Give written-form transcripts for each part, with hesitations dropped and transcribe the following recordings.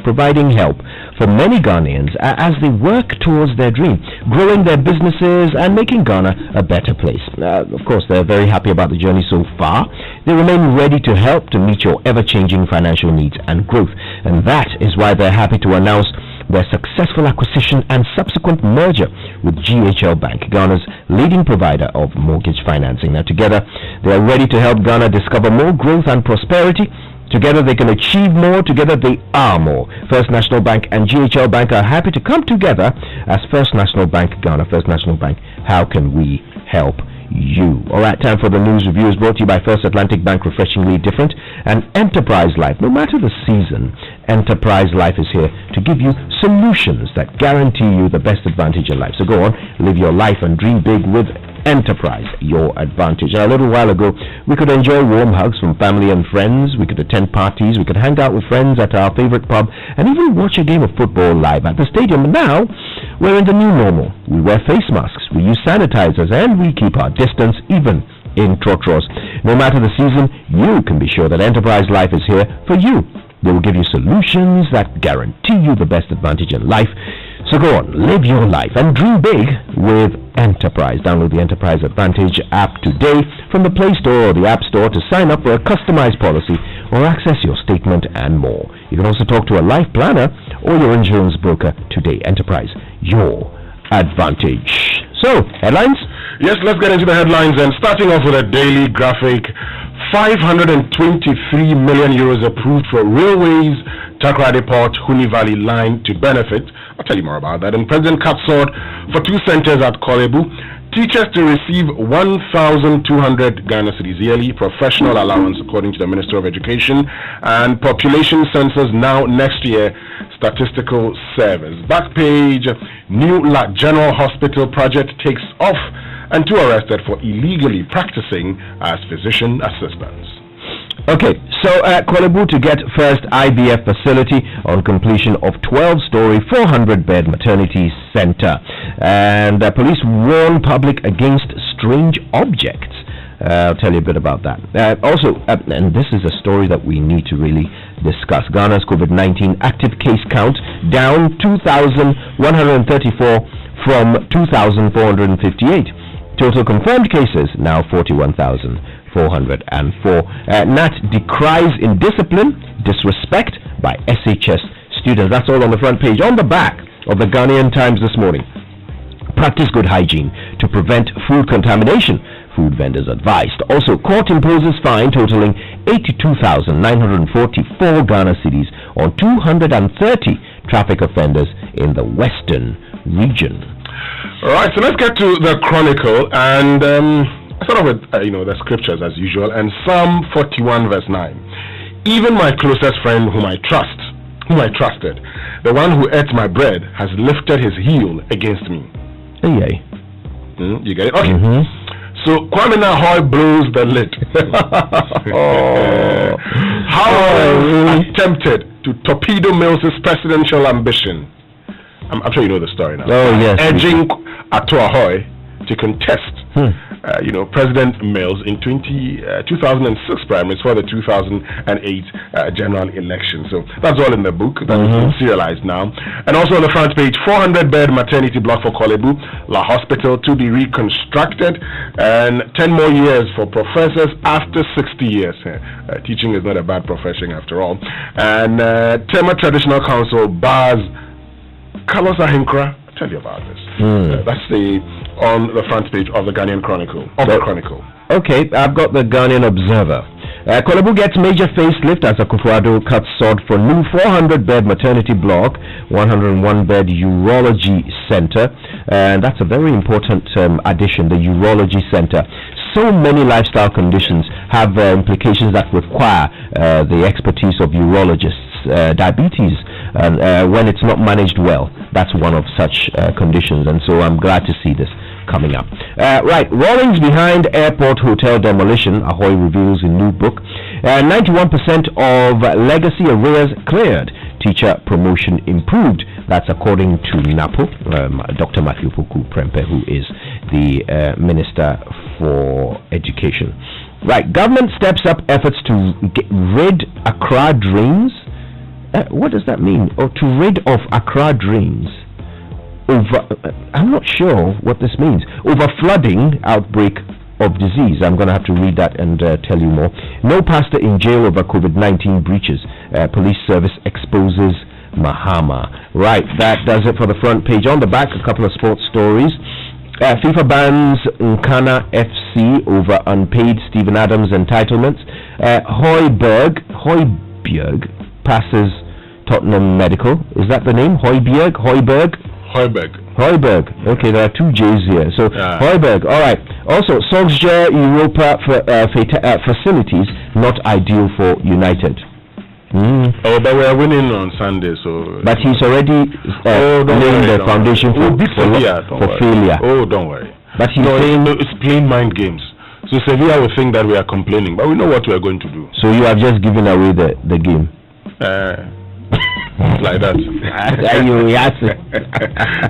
providing help for many Ghanaians as they work towards their dream, growing their businesses and making Ghana a better place. Of course, they're very happy about the journey so far. They remain ready to help to meet your ever-changing financial needs and growth, and that is why they're happy to announce their successful acquisition and subsequent merger with GHL Bank, Ghana's leading provider of mortgage financing. Now, together, they are ready to help Ghana discover more growth and prosperity. Together, they can achieve more. Together, they are more. First National Bank and GHL Bank are happy to come together as First National Bank Ghana. First National Bank, how can we help you? All right, time for the news review is brought to you by First Atlantic Bank, refreshingly different, and Enterprise Life. No matter the season, Enterprise Life is here to give you solutions that guarantee you the best advantage in life. So go on, live your life and dream big with Enterprise, your advantage. Now, a little while ago, we could enjoy warm hugs from family and friends. We could attend parties. We could hang out with friends at our favorite pub and even watch a game of football live at the stadium. And now, we're in the new normal. We wear face masks, we use sanitizers, and we keep our distance even in trotros. No matter the season, you can be sure that Enterprise Life is here for you. They will give you solutions that guarantee you the best advantage in life. So go on, live your life and dream big with Enterprise. Download the Enterprise Advantage app today from the Play Store or the App Store to sign up for a customized policy or access your statement and more. You can also talk to a life planner or your insurance broker today. Enterprise, your advantage. So, headlines? Yes, let's get into the headlines and starting off with a Daily Graphic. 523 million euros approved for railways Takoradi Port Huni Valley line to benefit. I'll tell you more about that. And President Katsord for 2 centers at Korle Bu. Teachers to receive 1,200 Ghana cedis yearly professional allowance according to the Minister of Education. And population census now next year. Statistical Service. Back page, New La General Hospital project takes off and 2 arrested for illegally practicing as physician assistants. Okay, so Korle Bu to get first IVF facility on completion of 12-story, 400-bed maternity center. And police warn public against strange objects. I'll tell you a bit about that. Also, and this is a story that we need to really discuss. Ghana's COVID-19 active case count down 2,134 from 2,458. Total confirmed cases now 41,404. NAT decries indiscipline, disrespect by SHS students. That's all on the front page. On the back of the Ghanaian Times this morning, practice good hygiene to prevent food contamination. Food vendors advised. Also, court imposes fine totaling 82,944 Ghana cedis on 230 traffic offenders in the Western region. All right, so let's get to the Chronicle, and I start off with the scriptures as usual, and Psalm 41 verse 9. Even my closest friend whom I trusted, the one who ate my bread, has lifted his heel against me. Hey. You get it? Okay. So Kwame Nahoy blows the lid. How attempted to torpedo Mills' presidential ambition. I'm sure you know the story now. Oh, yes. Edging Ato Ahoy to contest, President Mills in 2006 primaries for the 2008 general election. So that's all in the book. That is serialized now. And also on the front page, 400-bed maternity block for Korle Bu, La Hospital to be reconstructed, and 10 more years for professors after 60 years. Teaching is not a bad profession after all. And Tema Traditional Council bars Carlos Ahinkra. I'll tell you about this. That's on the front page of the Ghanaian Chronicle. Okay, I've got the Ghanaian Observer. Korle Bu gets major facelift as Akufo-Addo cuts sword for new 400-bed maternity block, 101-bed urology center, and that's a very important addition, the urology center. So many lifestyle conditions have implications that require the expertise of urologists. Diabetes, when it's not managed well, that's one of such conditions, and so I'm glad to see this coming up. Right, Rawlings behind airport hotel demolition, Ahoy reveals in new book. 91% of legacy arrears cleared. Teacher promotion improved. That's according to NAPO, Dr. Matthew Poku Prempeh, who is the Minister for Education. Right, government steps up efforts to rid Accra drains. What does that mean? Or to rid of Accra drains over, I'm not sure what this means. Over flooding outbreak of disease. I'm going to have to read that and tell you more. No pastor in jail over COVID-19 breaches. Police service exposes Mahama. Right, that does it for the front page. On the back, a couple of sports stories. FIFA bans Nkana FC over unpaid Stephen Adams entitlements. Højbjerg passes Tottenham Medical. Is that the name? Højbjerg. Okay, there are two J's here. So Højbjerg. All right. Also, Solskjaer Europa facilities not ideal for United. Oh, but we are winning on Sunday, so. But he's already laying the foundation for failure. Oh, don't worry. But he's saying it's plain mind games. So Sevilla will think that we are complaining, but we know what we are going to do. So you have just given away the game. Like that.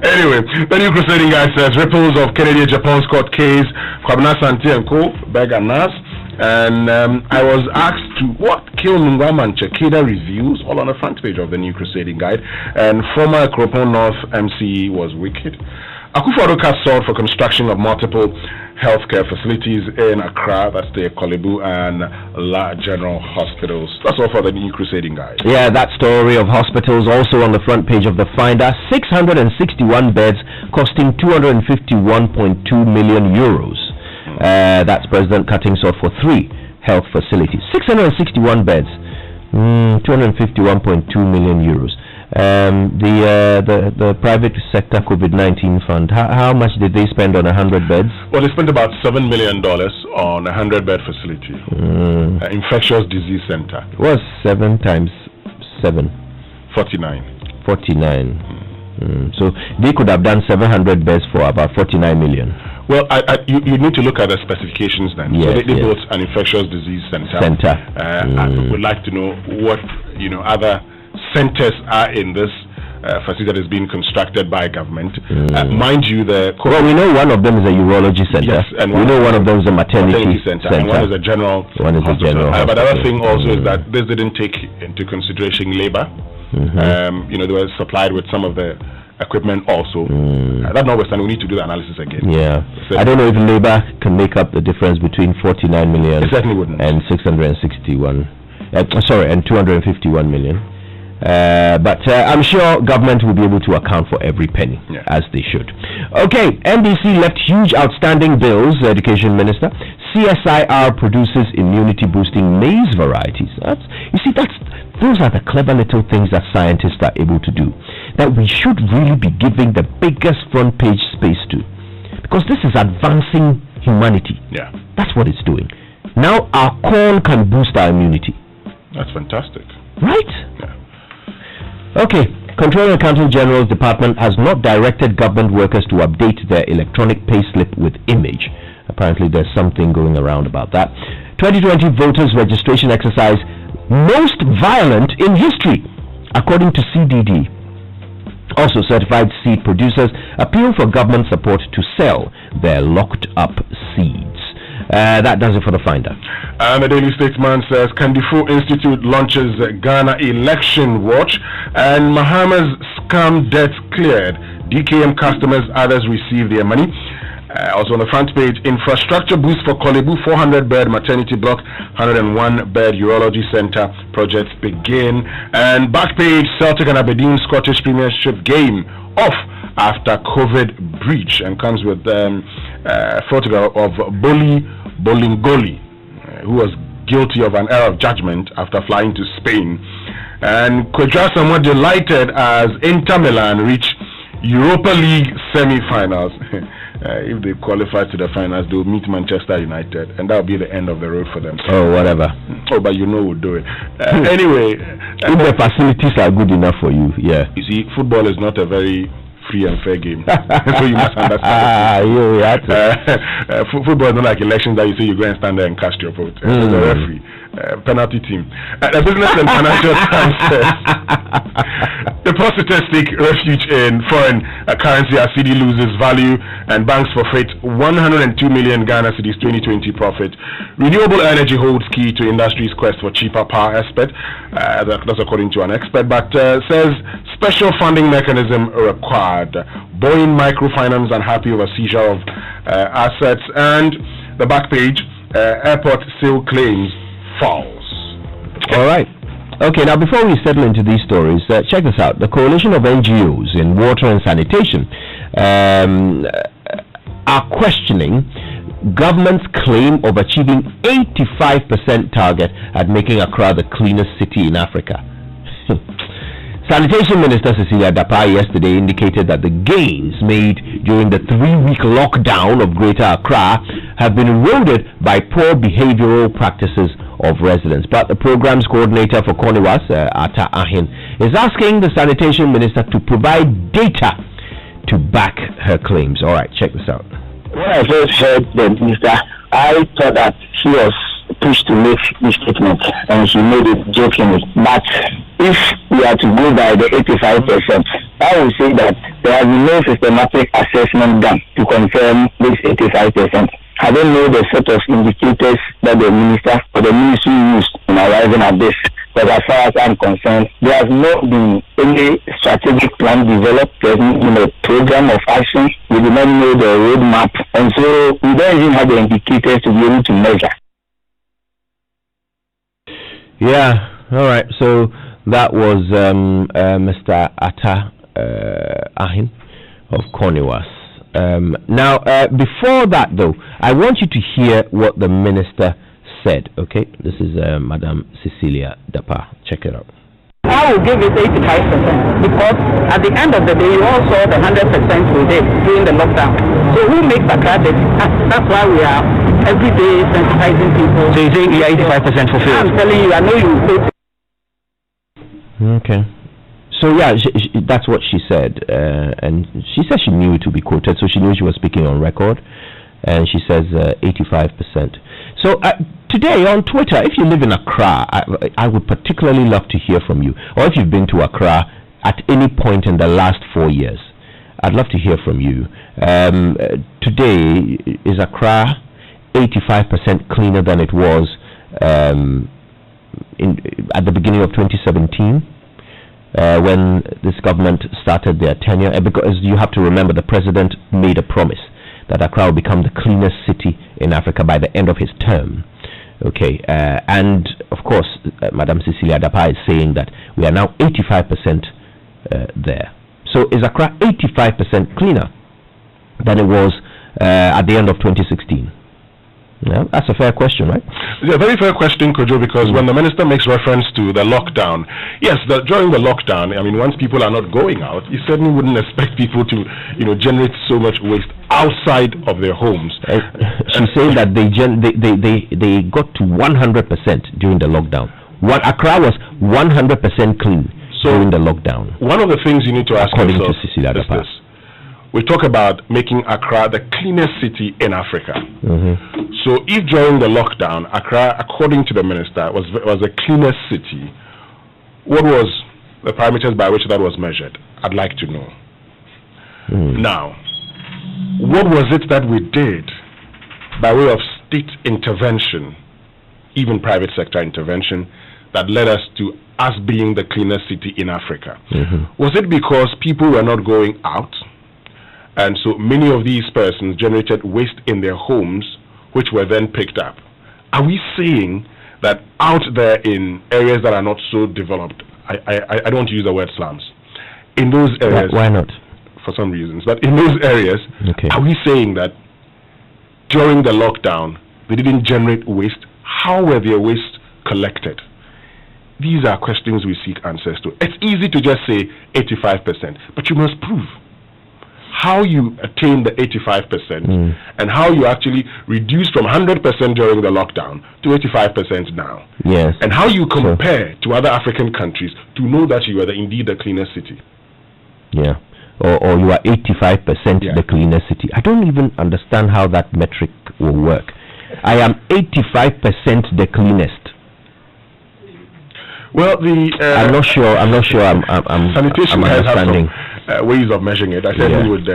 Anyway, the New Crusading Guide says ripples of Kennedy-Japan's court case, Kwabena Santi and Co. Beg and Nas. And I was asked to what killed Mungwama and Chekeda reviews, all on the front page of the New Crusading Guide. And former Akropong North MC was wicked. Akufo-Addo cast sword for construction of multiple healthcare facilities in Accra, that's the Kolebu and La General Hospitals. That's all for the New Crusading Guide. Yeah, that story of hospitals also on the front page of the Finder. 661 beds costing 251.2 million euros. That's President cutting sword for 3 health facilities. 661 beds, 251.2 million euros. The private sector COVID-19 fund, how much did they spend on 100 beds? Well, they spent about $7 million on a 100-bed facility, infectious disease center. What's 7 times 7? 49. So they could have done 700 beds for about 49 million. Well, you need to look at the specifications then. Yes, so they built an infectious disease center. I would like to know what other centers are in this facility that is being constructed by government. Mind you, we know one of them is a urology center. Yes, and we know one of them is a maternity center. And one is a general hospital. But the other thing also is that this didn't take into consideration labor. They were supplied with some of the equipment also. That notwithstanding, we need to do the analysis again. Yeah. So I don't know if labor can make up the difference between 49 million it certainly wouldn't. And 661. And 251 million. But I'm sure government will be able to account for every penny, as they should. Okay, NDC left huge outstanding bills, Education Minister. CSIR produces immunity-boosting maize varieties. Those are the clever little things that scientists are able to do, that we should really be giving the biggest front page space to. Because this is advancing humanity. Yeah. That's what it's doing. Now our corn can boost our immunity. That's fantastic. Right? Yeah. Okay, Controller and Accountant General's Department has not directed government workers to update their electronic payslip with image. Apparently there's something going around about that. 2020 voters registration exercise most violent in history, according to CDD. Also, certified seed producers appeal for government support to sell their locked up seeds. That does it for the Finder. And the Daily Statesman says Kandifo Institute launches Ghana Election Watch, and Mahama's scam debts cleared. DKM customers, others receive their money. Also on the front page, infrastructure boost for Kolebu, 400-bed maternity block, 101-bed urology center projects begin. And back page, Celtic and Aberdeen Scottish Premiership game off after COVID breach, and comes with a photograph of Bolingoli, who was guilty of an error of judgment after flying to Spain. And Kwejua somewhat delighted as Inter Milan reach Europa League semi-finals. If they qualify to the finals, they will meet Manchester United, and that will be the end of the road for them. Oh, whatever. Oh, but we'll do it. Anyway, if the facilities are good enough for you, yeah. You see, football is not a very free and fair game, so you must understand. Football is not like elections that you say you go and stand there and cast your vote. There's a referee. penalty team. The Business and Financial Times says depositors seek refuge in foreign currency as cedi loses value and banks forfeit 102 million Ghana cedis 2020 profit. Renewable energy holds key to industry's quest for cheaper power. Expert, that's according to an expert, but says special funding mechanism required. Boeing Microfinance unhappy over seizure of assets, and the back page, airport sale claims falls. All right. Okay, now before we settle into these stories, check this out. The coalition of NGOs in water and sanitation are questioning government's claim of achieving 85% target at making Accra the cleanest city in Africa. Sanitation Minister Cecilia Dapai yesterday indicated that the gains made during the 3-week lockdown of Greater Accra have been eroded by poor behavioral practices of residents. But the program's coordinator for Koniwas, Atta Ahin, is asking the Sanitation Minister to provide data to back her claims. All right, check this out. When I first heard the minister, I thought that she was pushed to make this statement, and she made it jokingly. But if we are to go by the 85%, I would say that there has been no systematic assessment done to confirm this 85%. I don't know the set of indicators that the minister or the ministry used in arriving at this. But as far as I'm concerned, there has not been any strategic plan developed. There's not been a program of action. We do not know the roadmap. And so we don't even have the indicators to be able to measure. Yeah, all right. So that was Mr. Atta Ahin of Koniwas. Now, before that, though, I want you to hear what the minister said. Okay, this is Madam Cecilia Dapai. Check it out. I will give it 85% because at the end of the day, you all saw the 100% we did during the lockdown. So who makes Accra dirty? That's why we are every day sensitizing people. So you think you are 85% fulfilled? I'm telling you, I know you will. Okay. So yeah, that's what she said, and she said she knew to be quoted, so she knew she was speaking on record, and she says 85%. So today on Twitter, if you live in Accra, I would particularly love to hear from you, or if you've been to Accra at any point in the last 4 years, I'd love to hear from you. Today, is Accra 85% cleaner than it was at the beginning of 2017? When this government started their tenure, because you have to remember the president made a promise that Accra will become the cleanest city in Africa by the end of his term. Okay, and of course, Madam Cecilia Dapai is saying that we are now 85% there. So is Accra 85% cleaner than it was at the end of 2016? Yeah, that's a fair question, right? Yeah, very fair question, Kojo, because when the minister makes reference to the lockdown, yes, during the lockdown, I mean, once people are not going out, you certainly wouldn't expect people to, generate so much waste outside of their homes. She's saying that they got to 100% during the lockdown. Accra was 100% clean during the lockdown. One of the things you need to ask according yourself to Cecilia Dapai. is this. We talk about making Accra the cleanest city in Africa. Mm-hmm. So if during the lockdown, Accra, according to the minister, was the cleanest city, what was the parameters by which that was measured? I'd like to know. Now, what was it that we did by way of state intervention, even private sector intervention, that led us to us being the cleanest city in Africa? Mm-hmm. Was it because people were not going out? And so many of these persons generated waste in their homes, which were then picked up. Are we saying that out there in areas that are not so developed, I don't want to use the word slums, in those areas... Why not? For some reasons. But in those areas, okay, are we saying that during the lockdown, they didn't generate waste? How were their waste collected? These are questions we seek answers to. It's easy to just say 85%, but you must prove how you attain the 85% and how you actually reduce from 100% during the lockdown to 85% now. Yes. And how you compare to other African countries to know that you are indeed the cleanest city. Yeah. Or you are 85% the cleanest city. I don't even understand how that metric will work. I am 85% the cleanest. Well, I'm not sure. I'm sanitation I'm has understanding. some ways of measuring it. I said we would,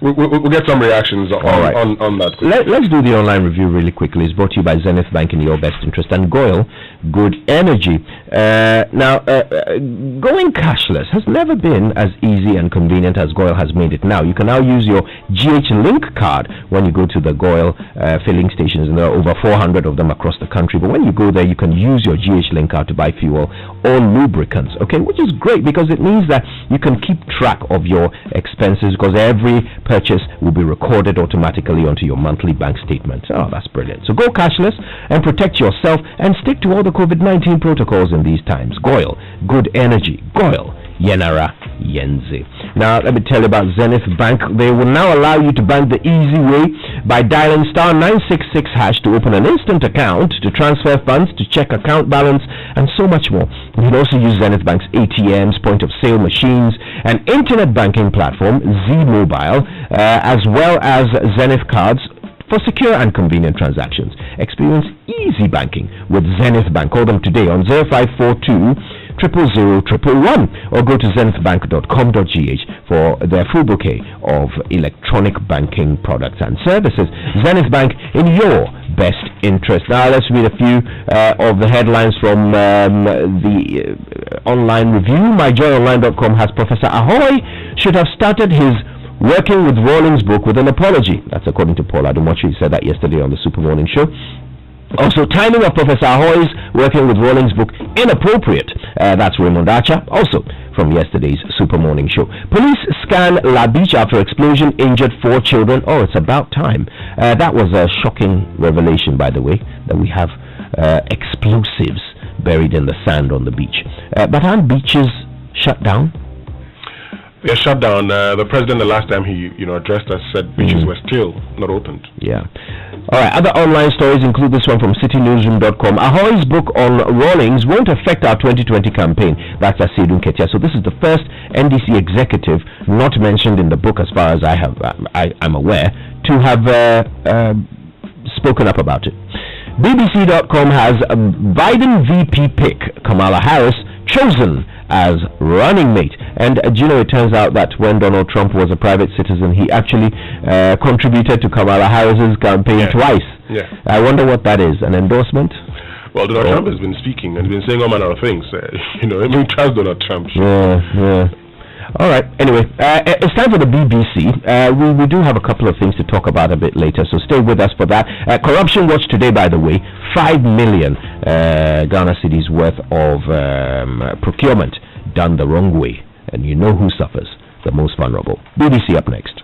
we'll get some reactions on that. Let's do the online review really quickly. It's brought to you by Zenith Bank in your best interest and Goyle Good Energy. Now, going cashless has never been as easy and convenient as Goyle has made it now. You can now use your GH Link card when you go to the Goyle filling stations, and there are over 400 of them across the country. But when you go there, you can use your GH Link card to buy fuel or lubricants, okay, which is great because it means that you can keep track of your expenses because every purchase will be recorded automatically onto your monthly bank statement. Oh, that's brilliant. So go cashless and protect yourself and stick to all the COVID-19 protocols in these times. Goyle Good Energy. Goyle Yenara Yenze. Now, let me tell you about Zenith Bank. They will now allow you to bank the easy way by dialing star 966 hash to open an instant account, to transfer funds, to check account balance, and so much more. You can also use Zenith Bank's ATMs, point of sale machines, and internet banking platform, Z Mobile, as well as Zenith cards for secure and convenient transactions. Experience easy banking with Zenith Bank. Call them today on 0542 000-111 or go to zenithbank.com.gh for their full bouquet of electronic banking products and services. Zenith Bank, in your best interest. Now let's read a few of the headlines from the online review. MyJoyOnline.com has Professor Ahoy should have started his working with Rawlings book with an apology. That's according to Paul Adumochi. He said that yesterday on the Super Morning Show. Also, timing of Professor Ahoy's working with Rawlings book inappropriate. That's Raymond Archer, also from yesterday's Super Morning Show. Police scan La Beach after explosion injured 4 children. Oh, it's about time. That was a shocking revelation, by the way, that we have explosives buried in the sand on the beach. But aren't beaches shut down? They're shut down. The president, the last time he addressed us, said beaches were still not opened. Yeah. All right. Other online stories include this one from citynewsroom.com. Ahoy's book on Rawlings won't affect our 2020 campaign. That's Asedun Ketia. So this is the first NDC executive not mentioned in the book, as far as I'm aware, to have spoken up about it. BBC.com has Biden VP pick Kamala Harris chosen as running mate. And it turns out that when Donald Trump was a private citizen, he actually contributed to Kamala Harris's campaign twice. Yeah. I wonder what that is. An endorsement? Well, Donald Trump has been speaking and been saying all manner of things. Trust Donald Trump. Yeah. All right. Anyway, it's time for the BBC. We do have a couple of things to talk about a bit later, so stay with us for that. Corruption Watch today, by the way, 5 million Ghana cedis worth of procurement done the wrong way, and you know who suffers, the most vulnerable. BBC up next.